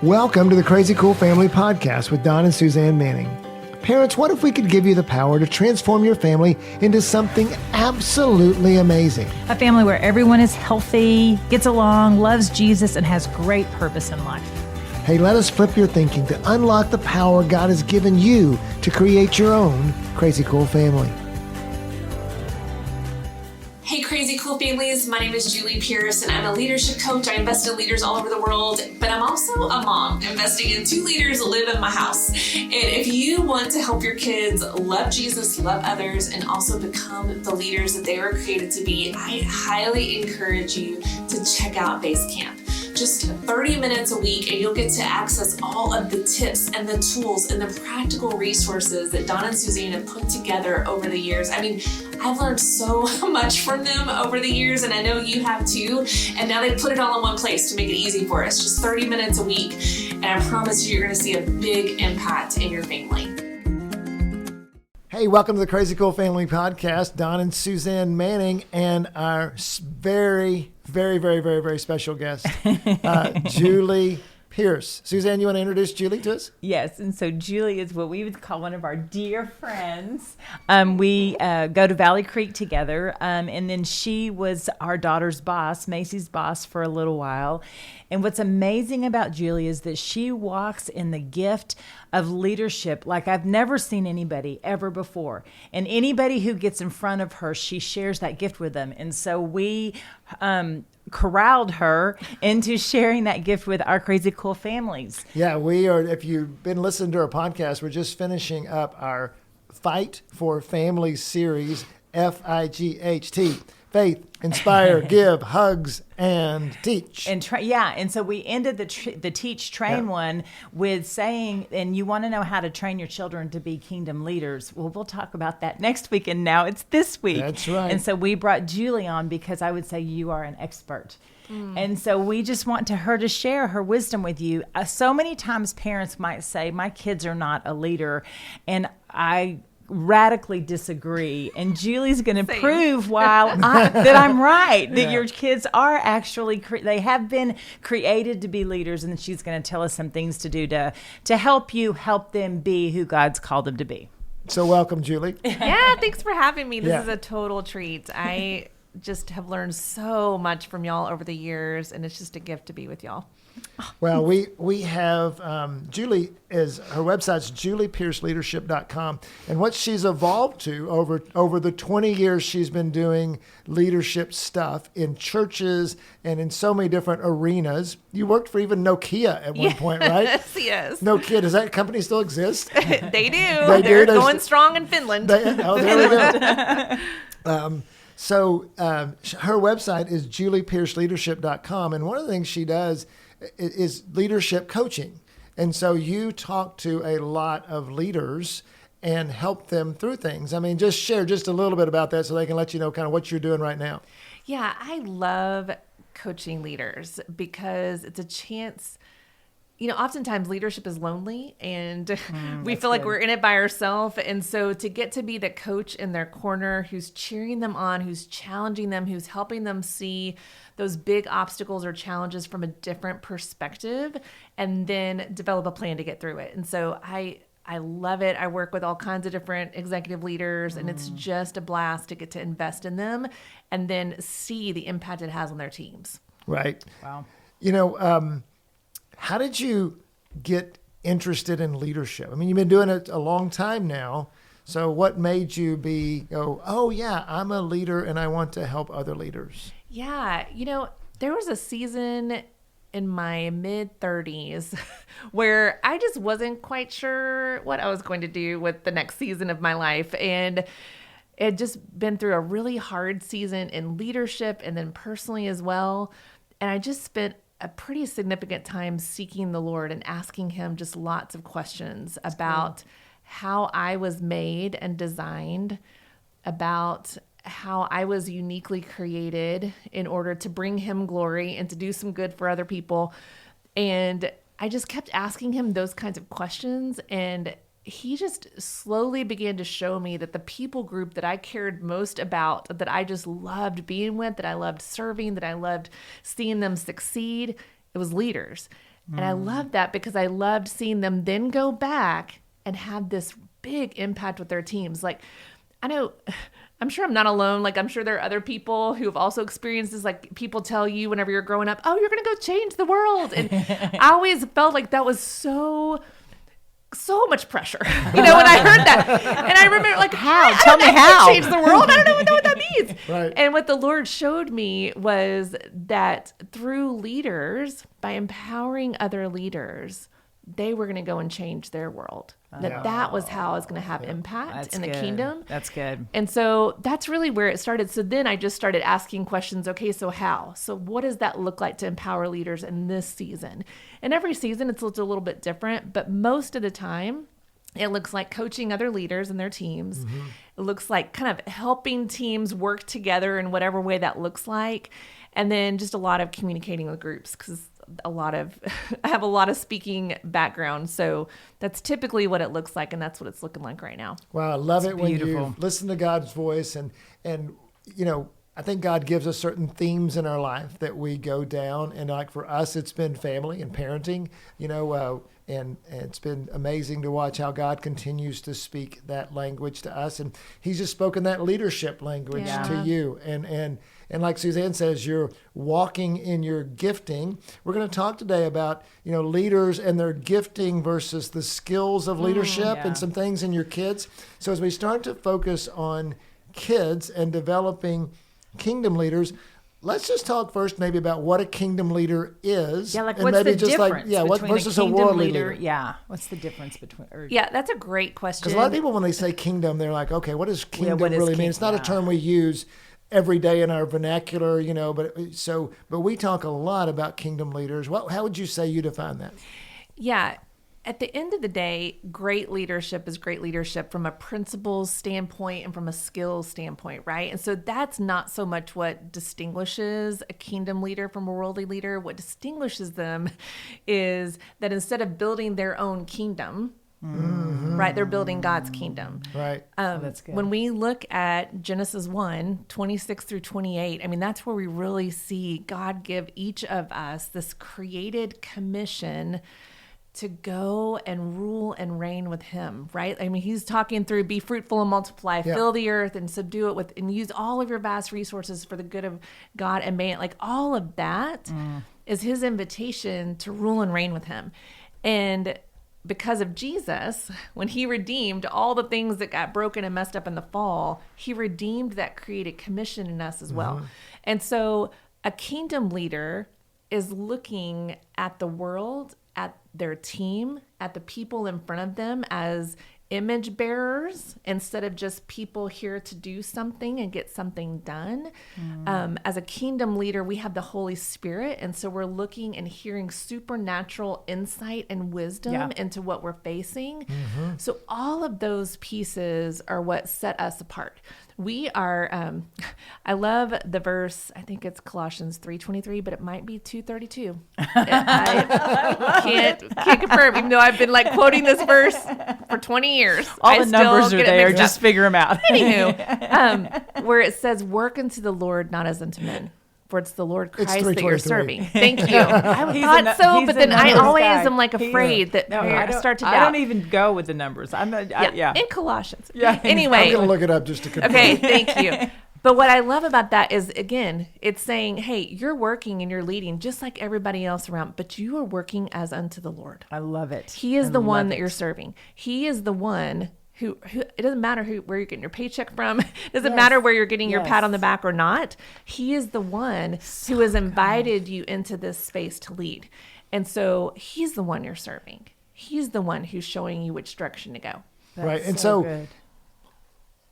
Welcome to the Crazy Cool Family Podcast with Don and Suzanne Manning. Parents, what if we could give you the power to transform your family into something absolutely amazing? A family where everyone is healthy, gets along, loves Jesus, and has great purpose in life. Hey, let us flip your thinking to unlock the power God has given you to create your own Crazy Cool family. Hey, Crazy Cool Families. My name is Julie Pierce, and I'm a leadership coach. I invest in leaders all over the world, but I'm also a mom, investing in 2 leaders who live in my house. And if you want to help your kids love Jesus, love others, and also become the leaders that they were created to be, I highly encourage you to check out Base Camp. Just 30 minutes a week, and you'll get to access all of the tips and the tools and the practical resources that Don and Suzanne have put together over the years. I mean, I've learned so much from them over the years, and I know you have too. And now they put it all in one place to make it easy for us. Just 30 minutes a week, and I promise you, you're going to see a big impact in your family. Hey, welcome to the Crazy Cool Family Podcast. Don and Suzanne Manning and our very special guest, Julie Pierce. Suzanne, you want to introduce Julie to us? Yes, and so Julie is what we would call one of our dear friends. We go to Valley Creek together, and then she was our daughter's boss, Macy's boss, for a little while. And what's amazing about Julie is that she walks in the gift of leadership like I've never seen anybody ever before. And anybody who gets in front of her, she shares that gift with them. And so we corralled her into sharing that gift with our Crazy Cool families. Yeah, we are. If you've been listening to our podcast, we're just finishing up our Fight for Families series, FIGHT. Faith, inspire, give, hugs, and teach. And and so we ended the teach train one with saying, and you want to know how to train your children to be kingdom leaders. Well, we'll talk about that next week, and now it's this week. That's right. And so we brought Julie on because I would say you are an expert. And so we just want her to share her wisdom with you. So many times parents might say, my kids are not a leader, and I radically disagree, and Julie's going to prove that I'm right, that your kids are actually they have been created to be leaders, and she's going to tell us some things to do to help them be who God's called them to be. So welcome, Julie. Yeah, thanks for having me. This is a total treat. I just have learned so much from y'all over the years, and it's just a gift to be with y'all. Well, we have Julie her website's juliepierceleadership.com, and what she's evolved to over the 20 years she's been doing leadership stuff in churches and in so many different arenas. You worked for even Nokia at one point, right? Yes. Nokia, does that company still exist? They do. They're going strong in Finland. There we go. So her website is juliepierceleadership.com, and one of the things she does is leadership coaching. And so you talk to a lot of leaders and help them through things. I mean, just share just a little bit about that so they can let you know kind of what you're doing right now. Yeah, I love coaching leaders because it's a chance. You know, oftentimes leadership is lonely, and we feel like we're in it by ourselves. And so to get to be the coach in their corner who's cheering them on, who's challenging them, who's helping them see those big obstacles or challenges from a different perspective, and then develop a plan to get through it. And so I love it. I work with all kinds of different executive leaders, and it's just a blast to get to invest in them and then see the impact it has on their teams. Right. Wow. You know, how did you get interested in leadership? I mean, you've been doing it a long time now. So what made you go, oh yeah, I'm a leader and I want to help other leaders? Yeah. You know, there was a season in my mid-30s where I just wasn't quite sure what I was going to do with the next season of my life. And it had just been through a really hard season in leadership and then personally as well. And I just spent a pretty significant time seeking the Lord and asking him just lots of questions about how I was made and designed, about how I was uniquely created in order to bring him glory and to do some good for other people. And I just kept asking him those kinds of questions, and he just slowly began to show me that the people group that I cared most about, that I just loved being with, that I loved serving, that I loved seeing them succeed, It was leaders. And I loved that because I loved seeing them then go back and have this big impact with their teams. Like, I know, I'm sure I'm not alone. Like, I'm sure there are other people who have also experienced this. Like, people tell you whenever you're growing up, oh, you're going to go change the world. And I always felt like that was so much pressure, when I heard that. And I remember, like, how? Tell me how. Change the world? I don't know what that means. Right. And what the Lord showed me was that through leaders, by empowering other leaders, they were going to go and change their world. That was how I was going to have impact in the kingdom. That's good. And so that's really where it started. So then I just started asking questions. Okay, so how? So what does that look like to empower leaders in this season? And every season it's a little bit different, but most of the time it looks like coaching other leaders and their teams. It looks like kind of helping teams work together in whatever way that looks like. And then just a lot of communicating with groups, because I have a lot of speaking background. So that's typically what it looks like. And that's what it's looking like right now. Wow. I love it when beautiful. you listen to God's voice and, I think God gives us certain themes in our life that we go down. And like for us, it's been family and parenting, and it's been amazing to watch how God continues to speak that language to us. And he's just spoken that leadership language to you. And like Suzanne says, you're walking in your gifting. We're going to talk today about, leaders and their gifting versus the skills of leadership and some things in your kids. So as we start to focus on kids and developing kingdom leaders, let's just talk first maybe about what a kingdom leader is. Yeah, like and what's maybe the just difference what between versus a a kingdom worldly leader? leader? Yeah, what's the difference between? Yeah, that's a great question. Because a lot of people, when they say kingdom, they're like, okay, what does kingdom what is really mean? It's not a term we use every day in our vernacular, but we talk a lot about kingdom leaders. How would you say you define that? Yeah. At the end of the day, great leadership is great leadership from a principles standpoint and from a skills standpoint, right? And so that's not so much what distinguishes a kingdom leader from a worldly leader. What distinguishes them is that instead of building their own kingdom, right, they're building God's kingdom. Right. That's good. When we look at Genesis 1:26 through 28, I mean, that's where we really see God give each of us this created commission to go and rule and reign with him, right? I mean, he's talking through be fruitful and multiply, fill the earth and subdue it and use all of your vast resources for the good of God and man. Like all of that is his invitation to rule and reign with him. And because of Jesus, when he redeemed all the things that got broken and messed up in the fall, he redeemed that created commission in us as well. And so a kingdom leader is looking at the world, at their team, at the people in front of them as image bearers instead of just people here to do something and get something done. As a kingdom leader, we have the Holy Spirit. And so we're looking and hearing supernatural insight and wisdom into what we're facing. So all of those pieces are what set us apart. We are, I love the verse, I think it's Colossians 3:23, but it might be 2:32. I can't confirm, even though I've been like quoting this verse for 20 years. All the numbers are there, just figure them out. Anywho, where it says, work unto the Lord, not as unto men. For it's the Lord Christ that you're serving. Thank you. I thought so, but then I always am like afraid that I start to doubt. I don't even go with the numbers. In Colossians. Yeah. Anyway. I'm going to look it up just to confirm. Okay, thank you. But what I love about that is, again, it's saying, hey, you're working and you're leading just like everybody else around, but you are working as unto the Lord. I love it. He is the one that you're serving. He is the one who it doesn't matter where you're getting your paycheck from. It doesn't matter where you're getting your pat on the back or not. He is the one who has invited you into this space to lead. And so he's the one you're serving. He's the one who's showing you which direction to go. Right. And so good.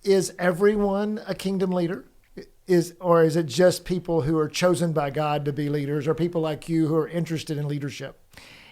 Is everyone a kingdom leader? Or is it just people who are chosen by God to be leaders, or people like you who are interested in leadership?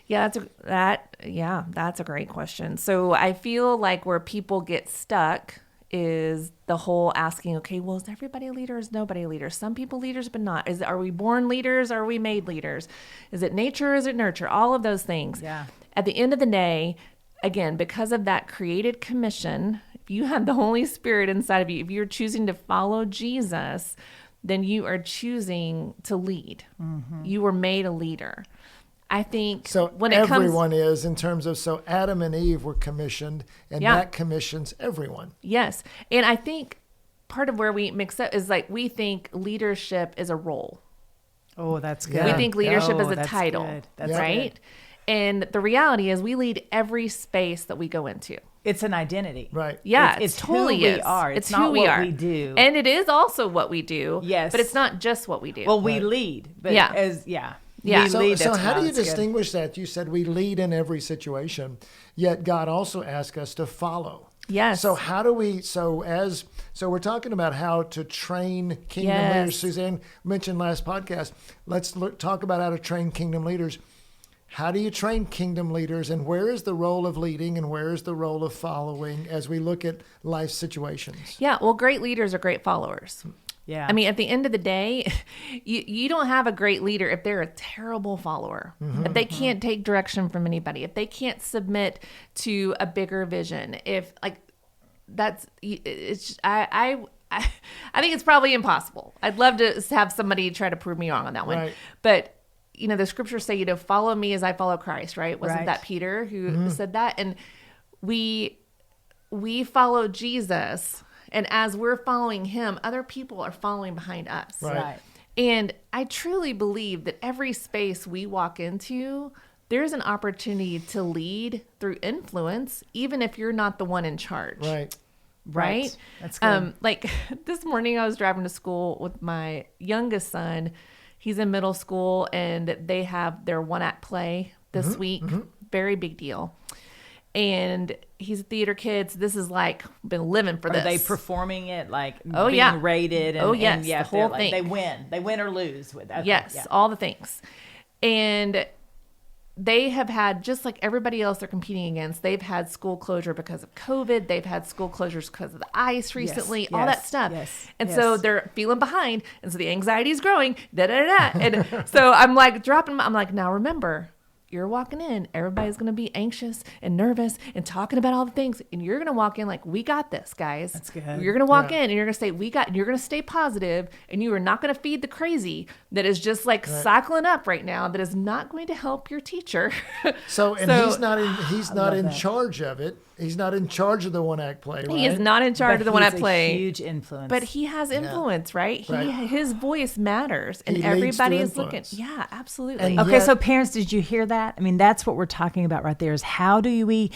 Yeah, that's a great question. So I feel like where people get stuck is the whole asking, okay, well, is everybody a leader? Is nobody a leader? Some people leaders, but not. Are we born leaders? Are we made leaders? Is it nature? Is it nurture? All of those things. Yeah. At the end of the day, again, because of that created commission, if you have the Holy Spirit inside of you, if you're choosing to follow Jesus, then you are choosing to lead. You were made a leader. I think So when it everyone comes, is in terms of, so Adam and Eve were commissioned, and Yeah. that commissions everyone. yes. And I think part of where we mix up is like, we think leadership is a role. Oh, that's good. Yeah. We think leadership Oh, is a that's title, good. That's right? good. And the reality is we lead every space that we go into. It's an identity. Right. Yeah, It's totally who we is. are. It's not who we what are. we do. And it is also what we do. Yes. But it's not just what we do. Well, we lead, but Yeah. yeah. Yeah. We So, lead, so that's how do why you it's good. distinguish that? You said we lead in every situation, yet God also asks us to follow. Yes. So how do we? So we're talking about how to train kingdom Yes. leaders. Suzanne mentioned last podcast. Let's talk about how to train kingdom leaders. How do you train kingdom leaders, and where is the role of leading, and where is the role of following as we look at life situations? Yeah, well, great leaders are great followers. Yeah. I mean, at the end of the day, you don't have a great leader if they're a terrible follower, if they can't take direction from anybody, if they can't submit to a bigger vision, if like that's it's just, I think it's probably impossible. I'd love to have somebody try to prove me wrong on that one, Right. but you know, the scriptures say, follow me as I follow Christ, right? Wasn't Right. that Peter who said that? And we follow Jesus, and as we're following him, other people are following behind us. Right. And I truly believe that every space we walk into, there's an opportunity to lead through influence, even if you're not the one in charge. Right. Right? That's good. Like this morning I was driving to school with my youngest son. He's in middle school, and they have their one-act play this week. Very big deal. And he's a theater kid, so this is like, been living for Are this. they performing it like Oh, being yeah. rated? And, Oh, yes, and, yeah, the whole they're thing. They win or lose with that. Yes, Yeah. all the things. And they have had, just like everybody else they're competing against, they've had school closure because of COVID. They've had school closures because of the ice recently, all that yes, stuff. yes, And yes. so they're feeling behind. And so the anxiety is growing. And so I'm like dropping, I'm like, now remember, you're walking in, everybody's going to be anxious and nervous and talking about all the things. And you're going to walk in like, we got this, guys. That's good. You're going to walk Yeah. in and you're going to say, and you're going to stay positive, and you are not going to feed the crazy that is just like cycling up right now, that is not going to help your teacher. So he's not in that. charge of it. He's not in charge of the one-act play. Right? He is not in charge of the But one I he's a play. huge influence. But he has influence, right? Right. His voice matters, and He leads everybody through is looking. influence. Yeah, absolutely. And Okay, yet- so parents, did you hear that? I mean, that's what we're talking about right there, is how do we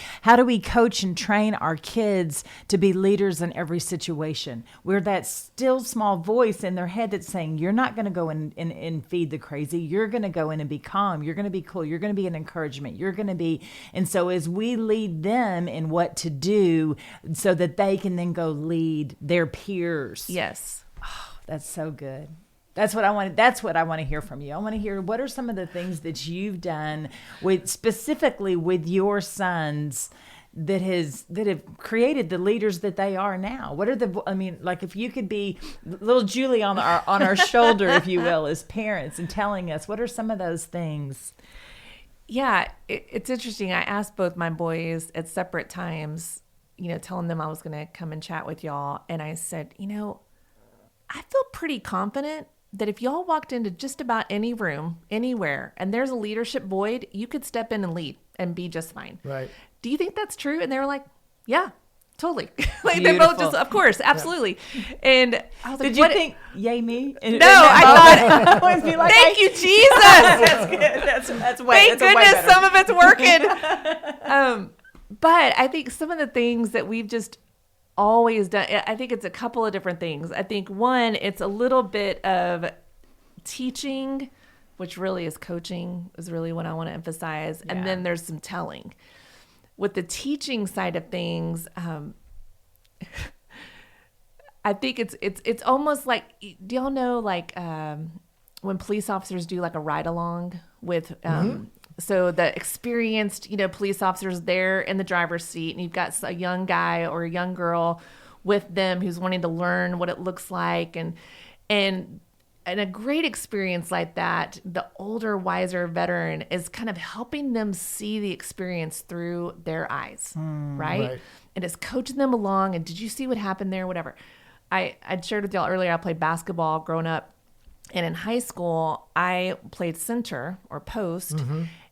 coach and train our kids to be leaders in every situation? We're that still small voice in their head that's saying, you're not going to go in and feed the crazy. You're going to go in and be calm. You're going to be cool. You're going to be an encouragement. You're going to be, and so as we lead them in what to do so that they can then go lead their peers. Yes. That's so good. That's what I want. That's what I want to hear from you. I want to hear, what are some of the things that you've done specifically with your sons that have created the leaders that they are now. What are like if you could be little Julie on our shoulder, if you will, as parents, and telling us, what are some of those things? Yeah, it's interesting. I asked both my boys at separate times, telling them I was going to come and chat with y'all. And I said, I feel pretty confident that if y'all walked into just about any room, anywhere, and there's a leadership void, you could step in and lead and be just fine. Right. Do you think that's true? And they were like, yeah, totally. Like they both just, of course, absolutely. And I was like, Did you think, yay me? No, I thought, I always be like, thank you, Jesus. That's good. That's way. Thank that's a way goodness better. some of it's working. But I think some of the things that we've just always done, I think it's a couple of different things. I think one, it's a little bit of teaching, which really is coaching, is really what I want to emphasize. Yeah. And then there's some telling. With the teaching side of things, I think it's almost like, do y'all know when police officers do like a ride along with so the experienced police officers there in the driver's seat, and you've got a young guy or a young girl with them who's wanting to learn what it looks like, and a great experience like that, the older, wiser veteran is kind of helping them see the experience through their eyes, right? And it's coaching them along. And did you see what happened there? Whatever. I'd shared with y'all earlier, I played basketball growing up. And in high school, I played center or post.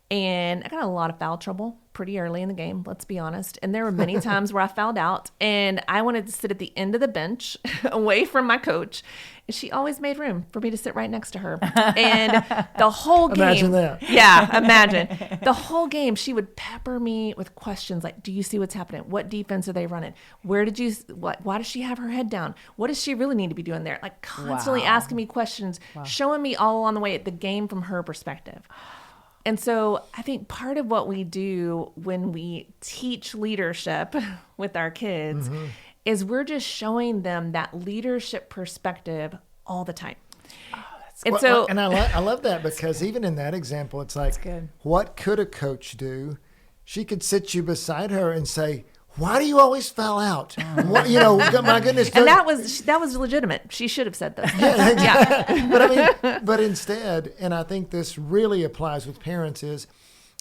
And I got a lot of foul trouble pretty early in the game, let's be honest. And there were many times where I fouled out and I wanted to sit at the end of the bench away from my coach. And she always made room for me to sit right next to her. And the whole game. Imagine that. Yeah, imagine. The whole game, she would pepper me with questions like, do you see what's happening? What defense are they running? Why does she have her head down? What does she really need to be doing there? Like constantly asking me questions, showing me all along the way the game from her perspective. And so I think part of what we do when we teach leadership with our kids is we're just showing them that leadership perspective all the time. I love that because even in that example, it's like, good. What could a coach do? She could sit you beside her and say, why do you always foul out? What, my goodness. And that was legitimate. She should have said that. Yeah, exactly. But instead, and I think this really applies with parents, is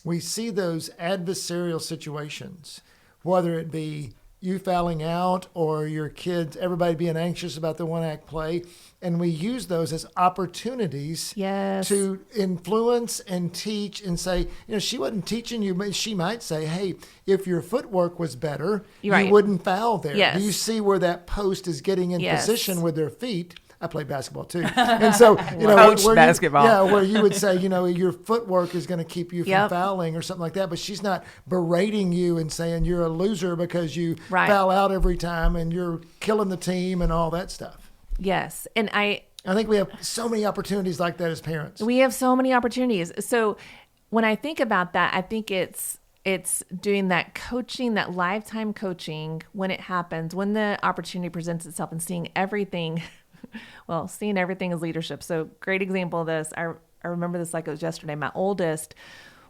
we see those adversarial situations, whether it be you fouling out or your kids, everybody being anxious about the one-act play, and we use those as opportunities to influence and teach and say, she wasn't teaching you, but she might say, hey, if your footwork was better, you wouldn't foul there. Yes. Do you see where that post is getting in position with their feet? I play basketball too. And so, basketball. where you would say, your footwork is going to keep you from fouling or something like that. But she's not berating you and saying you're a loser because you foul out every time and you're killing the team and all that stuff. Yes. And I think we have so many opportunities like that as parents. We have so many opportunities. So when I think about that, I think it's doing that coaching, that lifetime coaching when it happens, when the opportunity presents itself, and seeing everything. Well, seeing everything as leadership. So great example of this. I remember this like it was yesterday. My oldest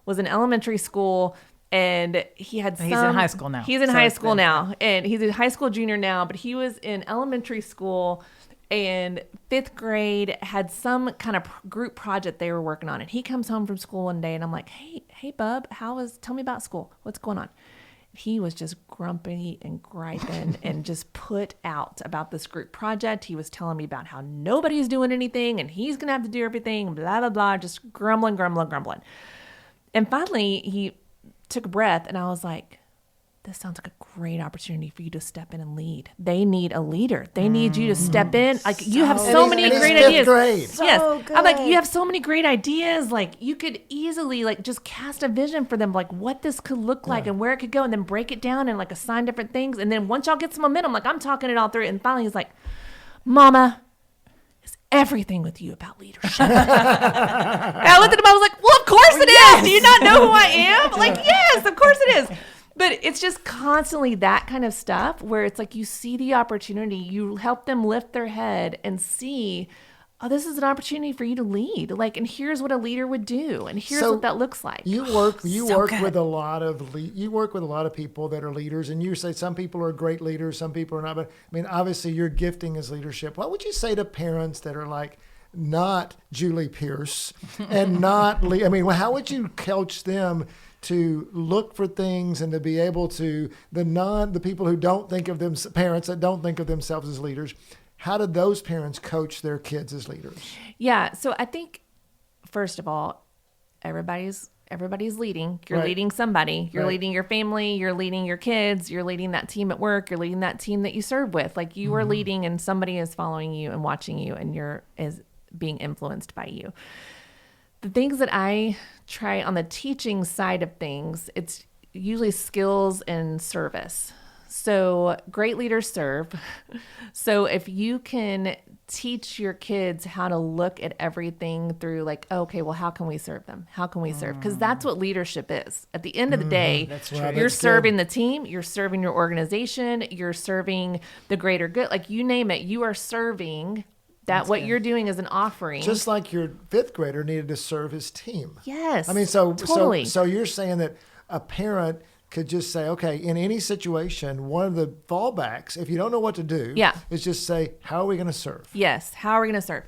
was in elementary school and he's in high school now. He's in high school now. And he's a high school junior now, but he was in elementary school and fifth grade, had some kind of group project they were working on. And he comes home from school one day and I'm like, hey, bub, tell me about school. What's going on? He was just grumpy and griping and just put out about this group project. He was telling me about how nobody's doing anything and he's going to have to do everything, blah, blah, blah, just grumbling. And finally, he took a breath and I was like, this sounds like a great opportunity for you to step in and lead. They need a leader. They need you to step in. Like you have so many great ideas. Yes. Good. I'm like, you have so many great ideas. Like you could easily like just cast a vision for them, like what this could look like and where it could go, and then break it down and like assign different things. And then once y'all get some momentum, like I'm talking it all through. And finally he's like, Mama, is everything with you about leadership? And I looked at him, I was like, well, of course it is. Do you not know who I am? Like, yes, of course it is. But it's just constantly that kind of stuff where it's like you see the opportunity, you help them lift their head and see, oh, this is an opportunity for you to lead. Like, and here's what a leader would do, and here's what that looks like. You work with a lot of people that are leaders, and you say some people are great leaders, some people are not. But I mean, obviously, your gifting is leadership. What would you say to parents that are like not Julie Pierce and not Lee? I mean, how would you coach them to look for things and to be able to the people who don't think of them, parents that don't think of themselves as leaders, how do those parents coach their kids as leaders? Yeah. So I think, first of all, everybody's leading. You're leading somebody. You're leading your family. You're leading your kids. You're leading that team at work. You're leading that team that you serve with. Like you are leading, and somebody is following you and watching you, and is being influenced by you. The things that I try on the teaching side of things, it's usually skills and service. So great leaders serve. So if you can teach your kids how to look at everything through like, okay, well, how can we serve them? How can we serve? Because that's what leadership is. At the end of the day, you're serving the team, you're serving your organization, you're serving the greater good. Like you name it, you are serving. You're doing is an offering. Just like your fifth grader needed to serve his team. Yes. I mean, totally. So you're saying that a parent could just say, okay, in any situation, one of the fallbacks, if you don't know what to do, is just say, how are we going to serve? Yes. How are we going to serve?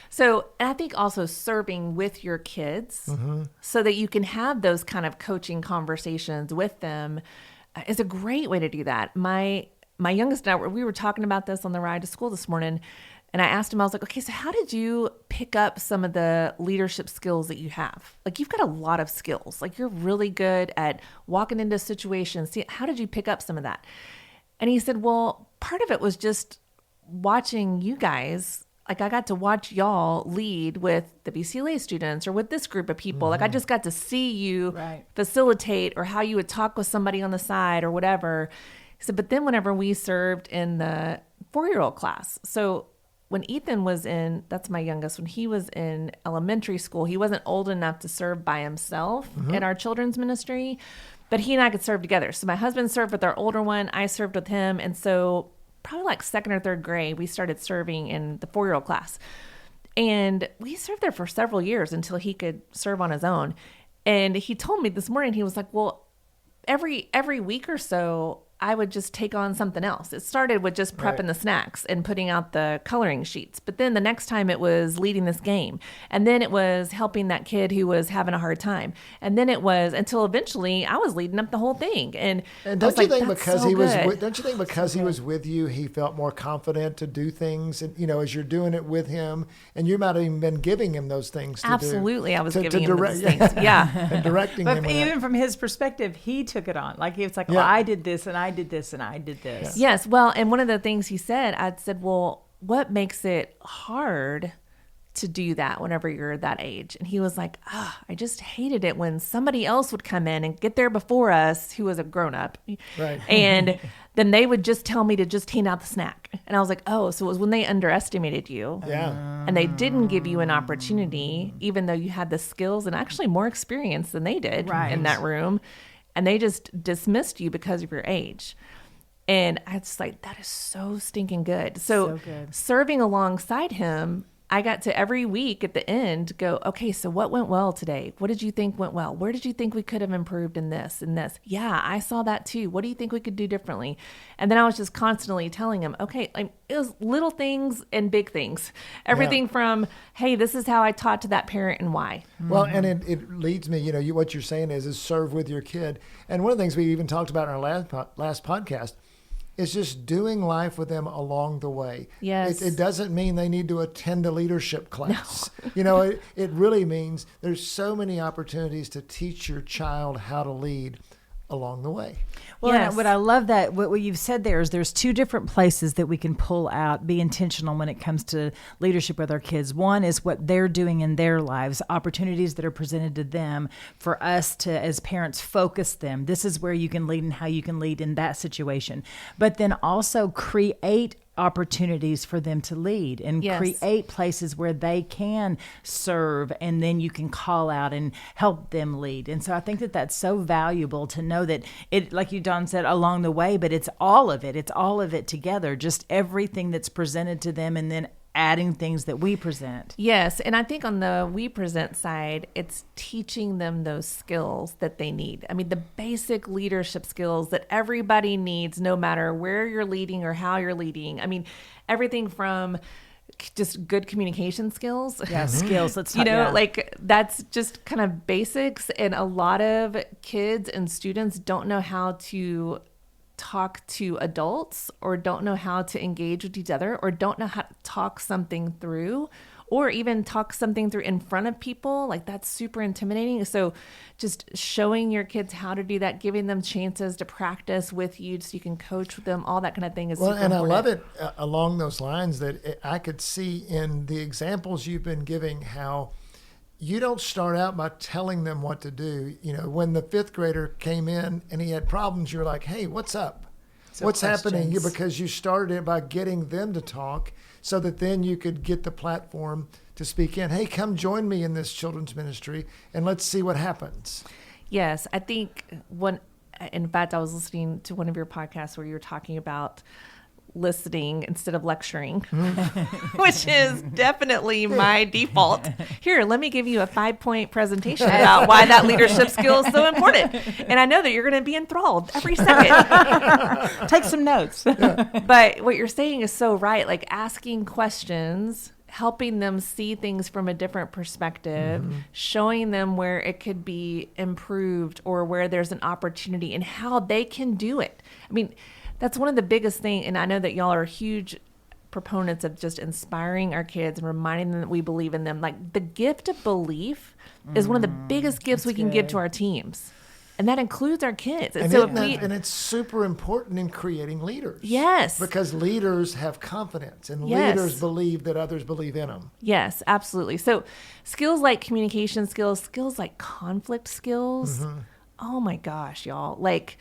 So, and I think also serving with your kids so that you can have those kind of coaching conversations with them is a great way to do that. My youngest and I, we were talking about this on the ride to school this morning. And I asked him, I was like, okay, so how did you pick up some of the leadership skills that you have? Like, you've got a lot of skills. Like, you're really good at walking into situations. See, how did you pick up some of that? And he said, well, part of it was just watching you guys. Like, I got to watch y'all lead with the BCLA students or with this group of people. Like, I just got to see you facilitate, or how you would talk with somebody on the side or whatever. He said, but then whenever we served in the 4-year-old class, so when Ethan was in, that's my youngest, when he was in elementary school, he wasn't old enough to serve by himself in our children's ministry, but he and I could serve together. So my husband served with our older one, I served with him. And so probably like 2nd or 3rd grade, we started serving in the 4-year-old class. And we served there for several years until he could serve on his own. And he told me this morning, he was like, well, every week or so, I would just take on something else. It started with just prepping the snacks and putting out the coloring sheets. But then the next time it was leading this game. And then it was helping that kid who was having a hard time. And then it was until eventually I was leading up the whole thing. And don't you think because he was with you, he felt more confident to do things, and as you're doing it with him, and you might have even been giving him those things to Absolutely, do. I was giving him those things. Yeah. And directing him. But even from his perspective, he took it on. Like, it's like, well, I did this and I did this and I did this. Yes. Well, and one of the things he said, I said, well, what makes it hard to do that whenever you're that age? And he was like, I just hated it when somebody else would come in and get there before us, who was a grown up. Right. And then they would just tell me to just hand out the snack. And I was like, oh, so it was when they underestimated you. Yeah. And they didn't give you an opportunity, even though you had the skills and actually more experience than they did in that room. And they just dismissed you because of your age. And I was like, that is so stinking good. So good. Serving alongside him, I got to every week at the end go, okay, so what went well today? What did you think went well? Where did you think we could have improved in this and this? Yeah, I saw that too. What do you think we could do differently? And then I was just constantly telling him, okay, it was little things and big things. Everything from, hey, this is how I taught to that parent and why. Well, and it leads me, what you're saying is serve with your kid. And one of the things we even talked about in our last podcast is just doing life with them along the way. Yes. It doesn't mean they need to attend a leadership class. No. It really means there's so many opportunities to teach your child how to lead along the way. Well, yes. What I love that what you've said there is there's 2 different places that we can pull out, be intentional when it comes to leadership with our kids. One is what they're doing in their lives, opportunities that are presented to them for us to, as parents, focus them. This is where you can lead and how you can lead in that situation. But then also create opportunities for them to lead and create places where they can serve, and then you can call out and help them lead. And so I think that that's so valuable to know that it, like you, Don, said, along the way, but it's all of it together, just everything that's presented to them, and then adding things that we present. Yes. And I think on the we present side, it's teaching them those skills that they need. I mean, the basic leadership skills that everybody needs, no matter where you're leading or how you're leading. I mean, everything from just good communication skills. Yeah, skills. Let's like that's just kind of basics. And a lot of kids and students don't know how to talk to adults, or don't know how to engage with each other, or don't know how to talk something through, or even talk something through in front of people. Like, that's super intimidating. So just showing your kids how to do that, giving them chances to practice with you so you can coach with them, all that kind of thing is super important. I love it along those lines that I could see in the examples you've been giving how you don't start out by telling them what to do. When the 5th grader came in and he had problems, you're like, hey, what's up? What's happening? Because you started it by getting them to talk so that then you could get the platform to speak in. Hey, come join me in this children's ministry and let's see what happens. Yes, I think in fact, I was listening to one of your podcasts where you were talking about listening instead of lecturing, which is definitely my default. Here, let me give you a 5-point presentation about why that leadership skill is so important. And I know that you're going to be enthralled every second. Take some notes. But what you're saying is so right. Like, asking questions, helping them see things from a different perspective, showing them where it could be improved or where there's an opportunity and how they can do it. I mean, that's one of the biggest things, and I know that y'all are huge proponents of just inspiring our kids and reminding them that we believe in them. Like, the gift of belief is one of the biggest gifts we can give to our teams. And that includes our kids. And, so and it's super important in creating leaders. Yes. Because leaders have confidence and Yes. leaders believe that others believe in them. Yes, absolutely. So skills like communication skills, skills like conflict skills. Oh my gosh, y'all. Like,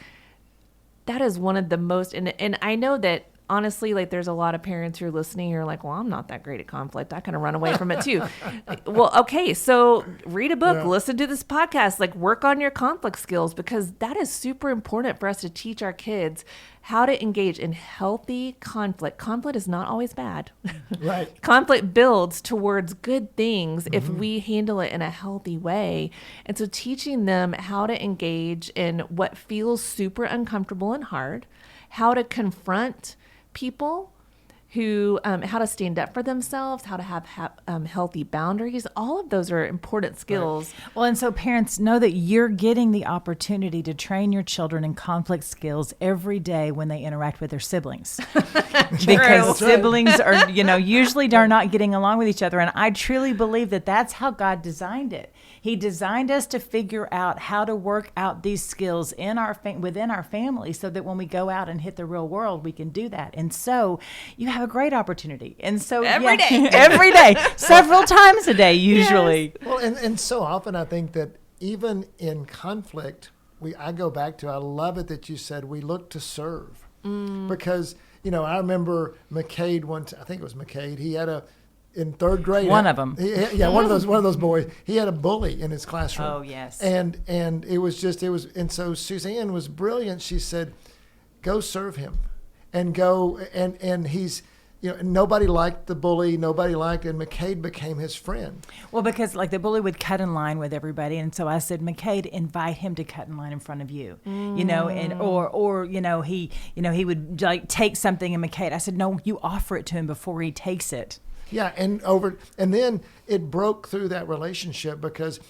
that is one of the most, and I know that honestly, like, there's a lot of parents who are listening who are like, well, I'm not that great at conflict. I kind of run away from it too. Well, okay, so read a book, listen to this podcast, like, work on your conflict skills, because that is super important for us to teach our kids how to engage in healthy conflict. Conflict is not always bad. Right. Conflict builds towards good things if we handle it in a healthy way. And so teaching them how to engage in what feels super uncomfortable and hard, how to confront people who, how to stand up for themselves, how to have healthy boundaries. All of those are important skills. Right. Well, and so parents know that you're getting the opportunity to train your children in conflict skills every day when they interact with their siblings. Because siblings are, usually are not getting along with each other. And I truly believe that that's how God designed it. He designed us to figure out how to work out these skills in within our family, so that when we go out and hit the real world, we can do that. And so you have a great opportunity. And so every day, several times a day, usually. Yes. Well, and so often I think that even in conflict, I go back to, I love it that you said we look to serve. Because, I remember McCade I think it was McCade, he had in third grade. One of them. One of those boys. He had a bully in his classroom. Oh, yes. And and so Suzanne was brilliant. She said, go serve him, and go, and he's, nobody liked the bully. And McCade became his friend. Well, because like the bully would cut in line with everybody. And so I said, McCade, invite him to cut in line in front of you, and, or he would like take something, and McCade, I said, no, you offer it to him before he takes it. Yeah, and then it broke through that relationship, because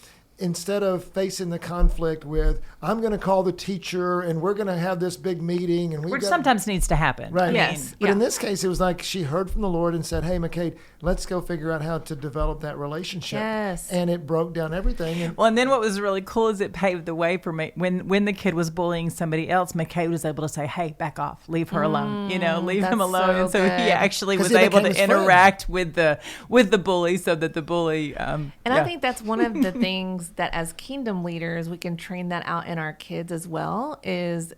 instead of facing the conflict with, I'm going to call the teacher and we're going to have this big meeting, and which sometimes needs to happen. Right. Yes. But in this case, it was like she heard from the Lord and said, hey, McCade, let's go figure out how to develop that relationship. Yes. And it broke down everything. And then what was really cool is it paved the way for me. When the kid was bullying somebody else, McCade was able to say, hey, back off, leave her alone, leave him alone. So and so he actually was he able became to his interact with the bully, so that the bully. I think that's one of the things that as kingdom leaders, we can train that out in our kids as well, is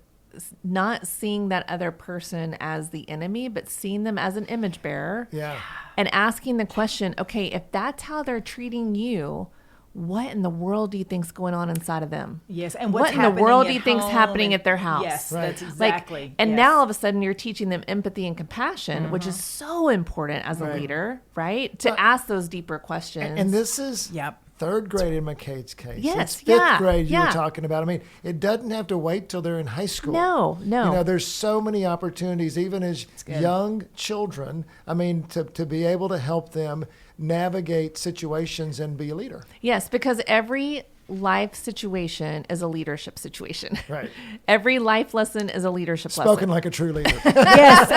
not seeing that other person as the enemy, but seeing them as an image bearer. Yeah. And asking the question, okay, if that's how they're treating you, what in the world do you think's going on inside of them? Yes, and what in the world do you think's happening at their house? Yes, right. that's exactly. And now all of a sudden you're teaching them empathy and compassion, which is so important as a Right. leader, right? To ask those deeper questions. And this is Yep. third grade in McCade's case. Yes, It's fifth yeah, grade you yeah. were talking about. I mean, it doesn't have to wait till they're in high school. No. There's so many opportunities, even as young children, to be able to help them navigate situations and be a leader. Yes, because every life situation is a leadership situation. Right. Every life lesson is a leadership Spoken lesson. like a true leader. Yes,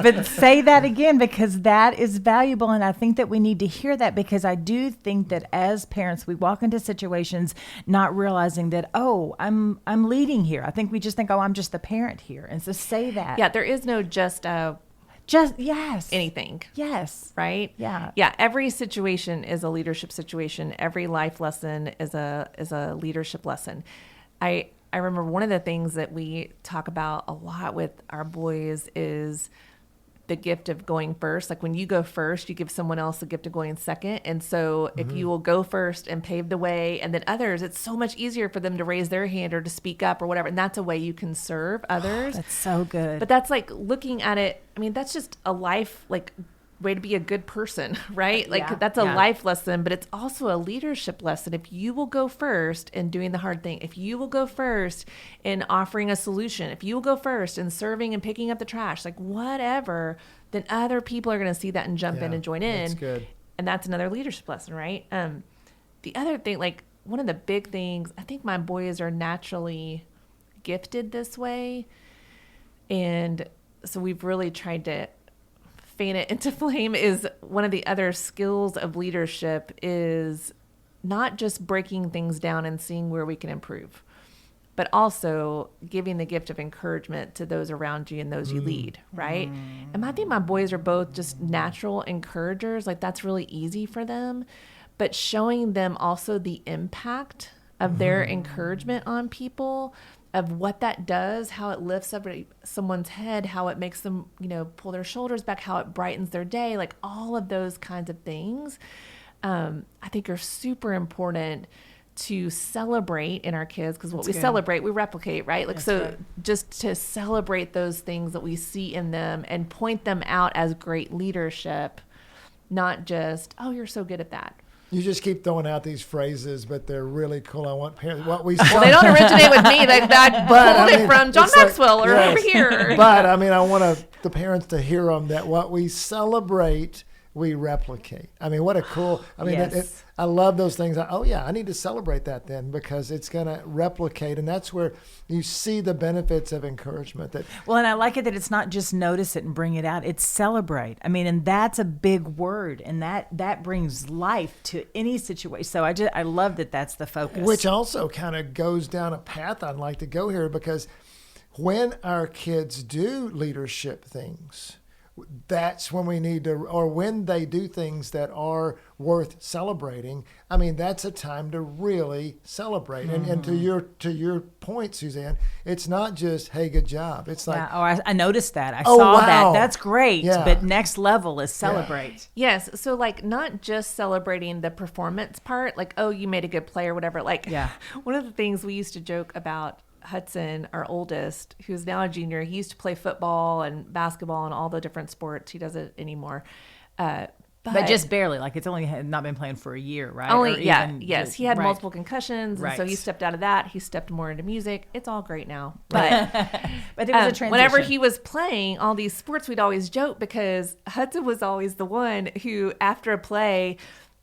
but say that again, because that is valuable, and I think that we need to hear that, because I do think that as parents, we walk into situations not realizing that, I'm leading here. I think we just think, I'm just the parent here, and so say that. Yeah, there is no just yes, anything. yes, Right? Yeah. Yeah. Every situation is a leadership situation. Every life lesson is a leadership lesson. I remember one of the things that we talk about a lot with our boys is the gift of going first. Like, when you go first, you give someone else the gift of going second. And so if you will go first and pave the way, and then others, it's so much easier for them to raise their hand or to speak up or whatever. And that's a way you can serve others. that's so good. But that's like looking at it. That's just a life, like, way to be a good person, right? Like, Yeah. that's a Yeah. life lesson, but it's also a leadership lesson. If you will go first in doing the hard thing, if you will go first in offering a solution, if you will go first in serving and picking up the trash, like whatever, then other people are going to see that and jump in and join in. That's good. And that's another leadership lesson, right? The other thing, like, one of the big things, I think my boys are naturally gifted this way. And so we've really tried to fan it into flame is one of the other skills of leadership is not just breaking things down and seeing where we can improve, but also giving the gift of encouragement to those around you and those you lead, right? And I think my boys are both just natural encouragers. Like that's really easy for them, but showing them also the impact of their encouragement on people, of what that does, how it lifts up someone's head, how it makes them, pull their shoulders back, how it brightens their day, like all of those kinds of things, I think are super important to celebrate in our kids, because what we celebrate, we replicate, right? Like, just to celebrate those things that we see in them and point them out as great leadership, not just, oh, you're so good at that. You just keep throwing out these phrases, but they're really cool. I want parents. Well, they don't originate with me. Like that pulled it from John Maxwell or over here. But I mean, I want the parents to hear them that what we celebrate, we replicate. I mean, what a cool. I mean, I love those things. I need to celebrate that then, because it's going to replicate, and that's where you see the benefits of encouragement. Well, and I like it that it's not just notice it and bring it out; it's celebrate. I mean, and that's a big word, and that brings life to any situation. So I love that that's the focus. Which also kind of goes down a path I'd like to go here, because when our kids do leadership things, that's when we need to, or when they do things that are worth celebrating. I mean, that's a time to really celebrate. And to your point, Suzanne, it's not just, hey, good job. It's like, I noticed that. I saw that. That's great. Yeah. But next level is celebrate. Yeah. Yes. So like not just celebrating the performance part, like, oh, you made a good play or whatever. Like one of the things we used to joke about, Hudson, our oldest, who's now a junior, he used to play football and basketball and all the different sports. He doesn't anymore. But just barely. Like it's only not been playing for a year, right? Yes. He had multiple concussions, and so he stepped out of that. He stepped more into music. It's all great now. But but there was a transition. Whenever he was playing all these sports, we'd always joke, because Hudson was always the one who, after a play,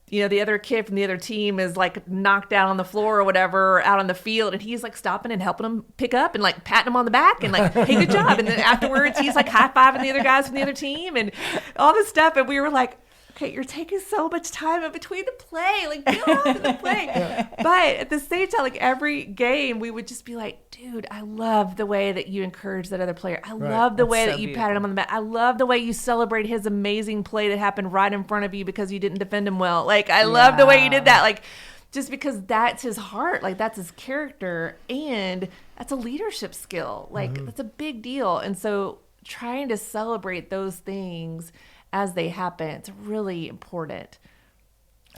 the other kid from the other team is like knocked out on the floor or whatever out on the field, and he's like stopping and helping him pick up and like patting him on the back and like, hey, good job. And then afterwards he's like high-fiving the other guys from the other team and all this stuff. And we were like, okay, you're taking so much time in between the play. Like, get off of the play. But at the same time, like every game, we would just be like, dude, I love the way that you encourage that other player. I love the way that you patted him on the back. I love the way you celebrate his amazing play that happened right in front of you because you didn't defend him well. Like, I love the way you did that. Like, just because that's his heart, like that's his character, and that's a leadership skill. Like, that's a big deal. And so trying to celebrate those things as they happen, it's really important.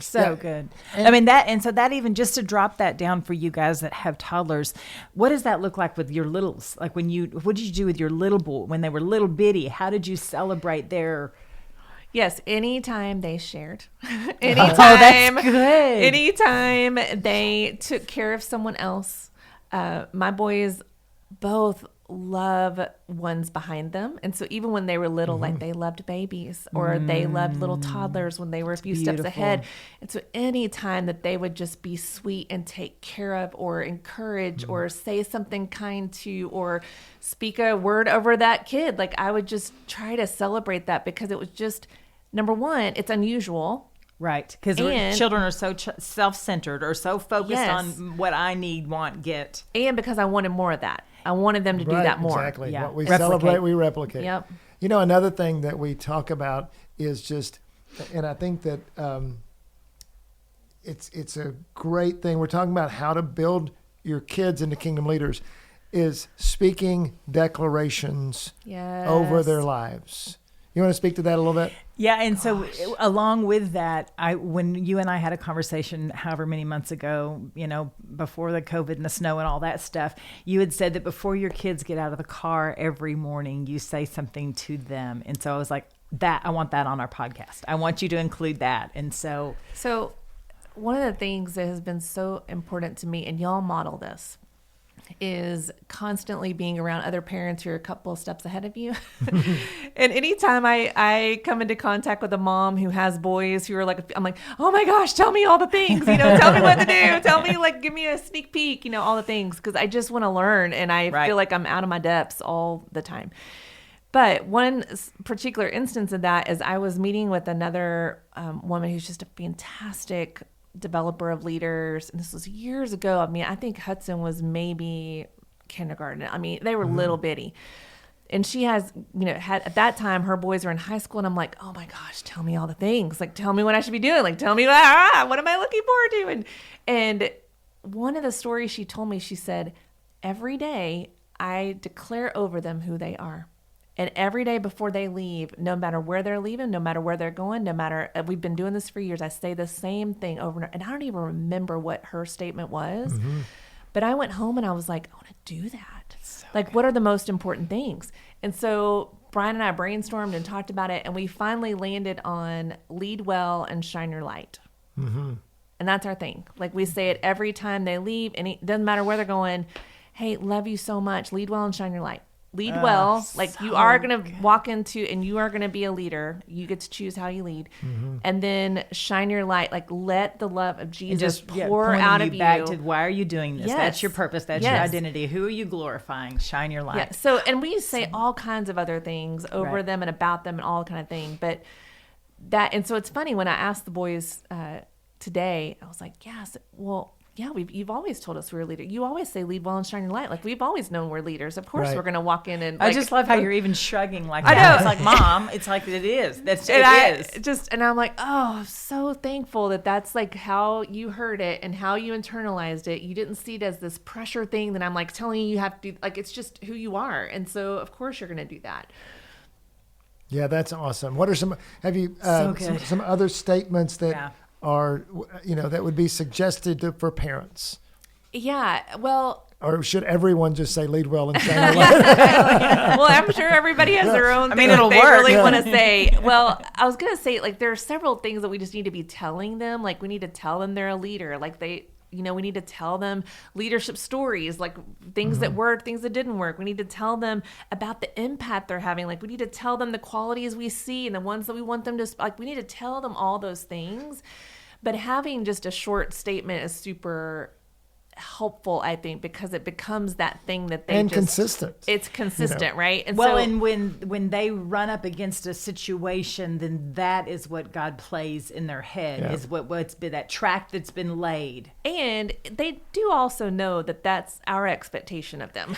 So good. I mean, so that even just to drop that down for you guys that have toddlers, what does that look like with your littles? Like what did you do with your little boy when they were little bitty? How did you celebrate their... Yes, anytime they shared. That's good. Anytime they took care of someone else. My boys both love ones behind them, and so even when they were little, like they loved babies, or they loved little toddlers when they were a few steps ahead. And so any time that they would just be sweet and take care of or encourage or say something kind to or speak a word over that kid, like I would just try to celebrate that, because it was just, number one, it's unusual. Right, because children are so self-centered or so focused on what I need, want, get. And because I wanted more of that. I wanted them to do that more. Exactly. Yeah. What we celebrate, we replicate. Yep. Another thing that we talk about is just, and I think that it's a great thing. We're talking about how to build your kids into kingdom leaders, is speaking declarations over their lives. You want to speak to that a little bit? Yeah, and so along with that, when you and I had a conversation however many months ago, before the COVID and the snow and all that stuff, you had said that before your kids get out of the car every morning, you say something to them. And so I was like, I want that on our podcast. I want you to include that. And so one of the things that has been so important to me, and y'all model this, is constantly being around other parents who are a couple of steps ahead of you. And anytime I come into contact with a mom who has boys who are like, I'm like, oh my gosh, tell me all the things, tell me what to do. Tell me, like, give me a sneak peek, all the things. Cause I just want to learn. And I feel like I'm out of my depths all the time. But one particular instance of that is I was meeting with another woman who's just a fantastic developer of leaders. And this was years ago. I mean, I think Hudson was maybe kindergarten. I mean, they were little bitty. And she has, had at that time, her boys were in high school. And I'm like, oh my gosh, tell me all the things. Like, tell me what I should be doing. Like, tell me what am I looking forward to? And one of the stories she told me, she said, every day I declare over them who they are. And every day before they leave, no matter where they're leaving, no matter where they're going, no matter, we've been doing this for years, I say the same thing over and over. And I don't even remember what her statement was. But I went home and I was like, I want to do that. So like, what are the most important things? And so Brian and I brainstormed and talked about it. And we finally landed on lead well and shine your light. And that's our thing. Like, we say it every time they leave. And it doesn't matter where they're going. Hey, love you so much. Lead well and shine your light. Lead well, like so you are going to walk into and you are going to be a leader. You get to choose how you lead. And then shine your light, like let the love of Jesus pour out of you. Back to why are you doing this? Yes. That's your purpose. That's your identity. Who are you glorifying? Shine your light. Yeah. So, and we say all kinds of other things over them and about them and all kind of thing. But and so it's funny when I asked the boys today, I was like, yes, well, yeah, you've always told us we're a leader. You always say lead well and shine your light. Like, we've always known we're leaders. Of course, we're going to walk in and. I just love how you're even shrugging like that. I know. It's like, Mom, it's like it is. And I'm like, oh, I'm so thankful that that's like how you heard it and how you internalized it. You didn't see it as this pressure thing that I'm like telling you have to do. Like, it's just who you are. And so, of course, you're going to do that. Yeah, that's awesome. What are some other statements that are, that would be suggested for parents? Yeah, well. Or should everyone just say lead well and shine your light? Well, I'm sure everybody has their own thing it'll they work. really want to say. Well, I was going to say, like, there are several things that we just need to be telling them. Like, we need to tell them they're a leader. Like, we need to tell them leadership stories, like things that worked, things that didn't work. We need to tell them about the impact they're having. Like, we need to tell them the qualities we see and the ones that we want them to, like, we need to tell them all those things. But having just a short statement is super helpful, I think, because it becomes that thing that they consistent. It's consistent, right? And and when they run up against a situation, then that is what God plays in their head, is what's been that track that's been laid. And they do also know that that's our expectation of them.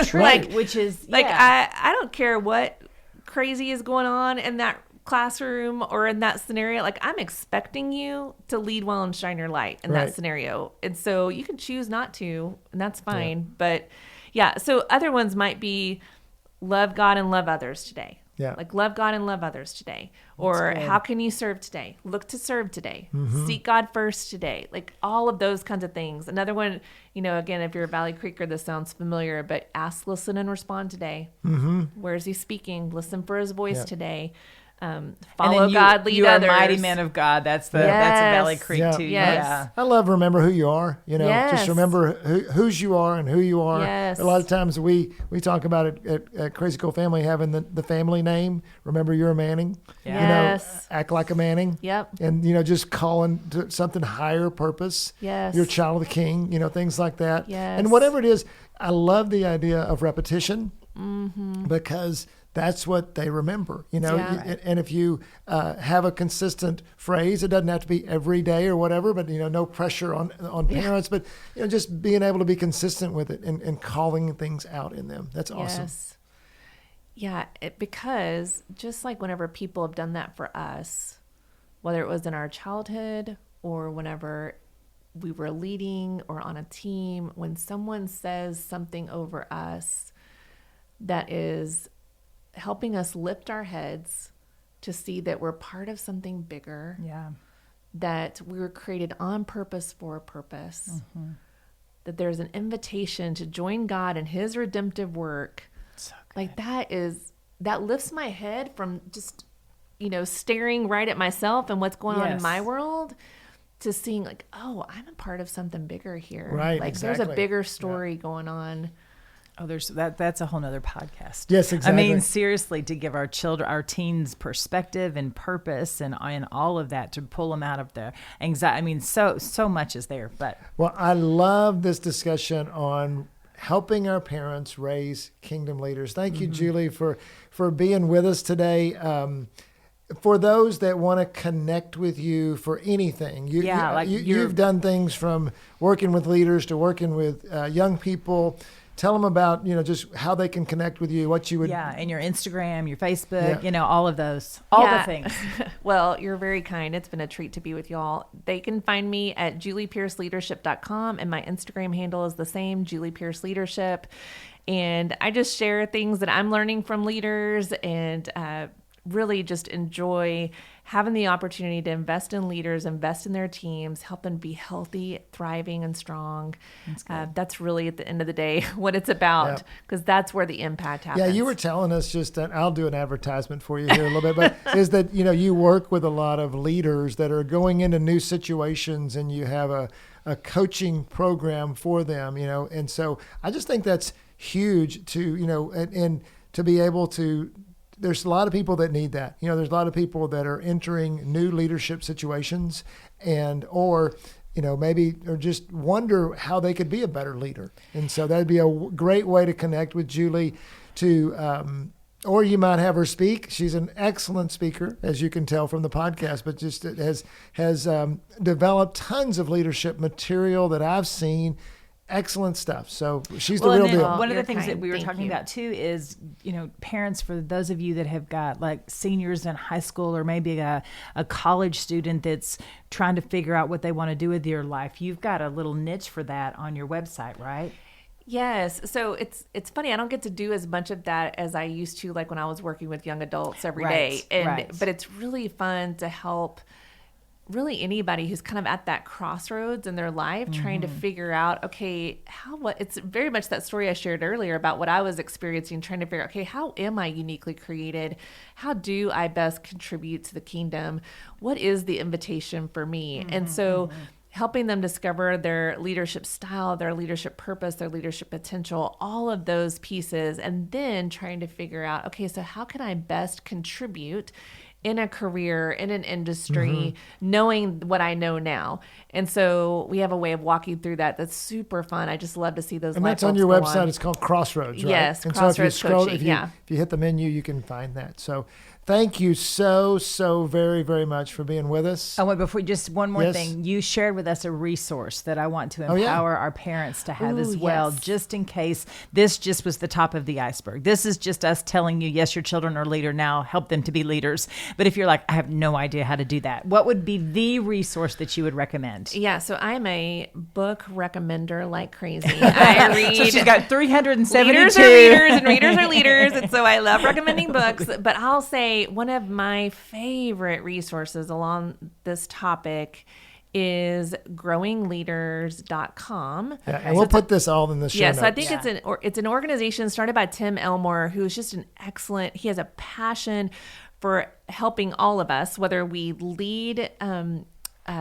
True. Like, which is I don't care what crazy is going on in that classroom or in that scenario. Like, I'm expecting you to lead well and shine your light in that scenario. And so you can choose not to, and that's fine. But so other ones might be love God and love others today. Yeah. Like, love God and love others today. Or how can you serve today? Look to serve today. Seek God first today. Like, all of those kinds of things. Another one, again, if you're a Valley Creeker, this sounds familiar, but ask, listen, and respond today. Where is he speaking? Listen for his voice today. Follow God, lead others. You are a mighty man of God. That's a Valley Creek too. Yes. Yeah. I love remember who you are. Just remember whose you are and who you are. Yes. A lot of times we talk about it at Crazy Cool Family, having the family name. Remember you're a Manning. Yes. Act like a Manning. Yep. And just calling to something higher purpose. Yes. You're a child of the King. Things like that. Yes. And whatever it is, I love the idea of repetition because that's what they remember, and if you have a consistent phrase, it doesn't have to be every day or whatever, but, no pressure on parents, but, just being able to be consistent with it and calling things out in them. That's awesome. Yes. Yeah, because just like whenever people have done that for us, whether it was in our childhood or whenever we were leading or on a team, when someone says something over us that is helping us lift our heads to see that we're part of something bigger. Yeah. That we were created on purpose for a purpose. That there's an invitation to join God in his redemptive work. So like that lifts my head from just, staring right at myself and what's going on in my world to seeing like, oh, I'm a part of something bigger here. Right. Like there's a bigger story going on. Oh, that's a whole nother podcast. Yes, exactly. I mean, seriously, to give our teens perspective and purpose and all of that, to pull them out of their anxiety. I mean, so much is there. But well, I love this discussion on helping our parents raise kingdom leaders. Thank you, Julie, for being with us today. For those that want to connect with you for anything, you've done things from working with leaders to working with young people. Tell them about, just how they can connect with you, what you would. Yeah, and your Instagram, your Facebook, all of those, all the things. Well, you're very kind. It's been a treat to be with y'all. They can find me at juliepierceleadership.com, and my Instagram handle is the same, Julie Pierce Leadership. And I just share things that I'm learning from leaders, and really just enjoy having the opportunity to invest in leaders, invest in their teams, help them be healthy, thriving, and strong. That's really, at the end of the day, what it's about, because that's where the impact happens. Yeah, you were telling us just that, I'll do an advertisement for you here a little bit, but is that, you work with a lot of leaders that are going into new situations, and you have a coaching program for them, and so I just think that's huge to, and to be able to. There's a lot of people that need that. There's a lot of people that are entering new leadership situations or maybe or just wonder how they could be a better leader. And so that'd be a great way to connect with Julie or you might have her speak. She's an excellent speaker, as you can tell from the podcast, but just has developed tons of leadership material that I've seen. Excellent stuff. So she's the real deal. One of the things that we were talking about too is, parents, for those of you that have got like seniors in high school or maybe a college student that's trying to figure out what they want to do with their life, you've got a little niche for that on your website, right? Yes. So it's funny. I don't get to do as much of that as I used to, like when I was working with young adults every day. But it's really fun to help really anybody who's kind of at that crossroads in their life, trying to figure out, okay, it's very much that story I shared earlier about what I was experiencing, trying to figure out, okay, how am I uniquely created? How do I best contribute to the kingdom? What is the invitation for me? And so helping them discover their leadership style, their leadership purpose, their leadership potential, all of those pieces, and then trying to figure out, okay, so how can I best contribute in a career, in an industry, knowing what I know now. And so we have a way of walking through that that's super fun. I just love to see those. And that's on your website. It's called Crossroads, right? Yes, and Crossroads so if you scroll, Coaching, if you hit the menu, you can find that. So thank you so very, very much for being with us. Oh, wait, before just one more thing. You shared with us a resource that I want to empower our parents to have as well, just in case this just was the top of the iceberg. This is just us telling you, yes, your children are leader now, help them to be leaders. But if you're like, I have no idea how to do that, what would be the resource that you would recommend? Yeah, so I'm a book recommender like crazy. I read. So she's got 372. Leaders are readers and readers are leaders. And so I love recommending books. But I'll say one of my favorite resources along this topic is growingleaders.com. Yeah, and we'll put this all in the show notes. So I think it's an organization started by Tim Elmore, who's just he has a passion for helping all of us, whether we lead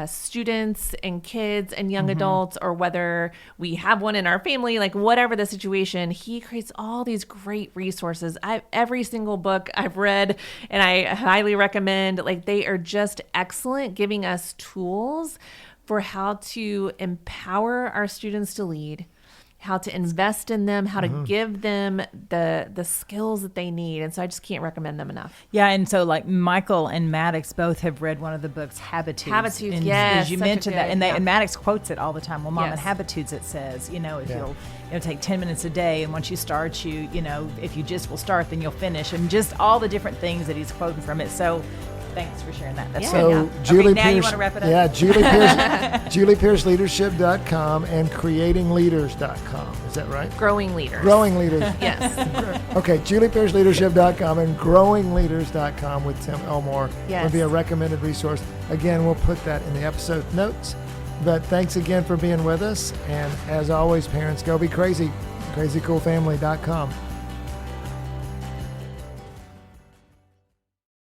students and kids and young adults, or whether we have one in our family, like whatever the situation, he creates all these great resources. Every single book I've read, and I highly recommend, like they are just excellent, giving us tools for how to empower our students to lead, how to invest in them, how to give them the skills that they need. And so I just can't recommend them enough. Yeah, and so like Michael and Maddox both have read one of the books, Habitudes. Habitudes, yes. As you mentioned that, and Maddox quotes it all the time. Well, Mom, in Habitudes it says, if you'll take 10 minutes a day, and once you start, if you just will start, then you'll finish, and just all the different things that he's quoting from it. So thanks for sharing that. That's Julie now Pierce, you want to wrap it up? Yeah, Julie Pierce, juliepierceleadership.com and creatingleaders.com. Is that right? Growing Leaders. Growing Leaders. Yes. Okay, juliepierceleadership.com and growingleaders.com with Tim Elmore would be a recommended resource. Again, we'll put that in the episode notes. But thanks again for being with us. And as always, parents, go be crazy. crazycoolfamily.com.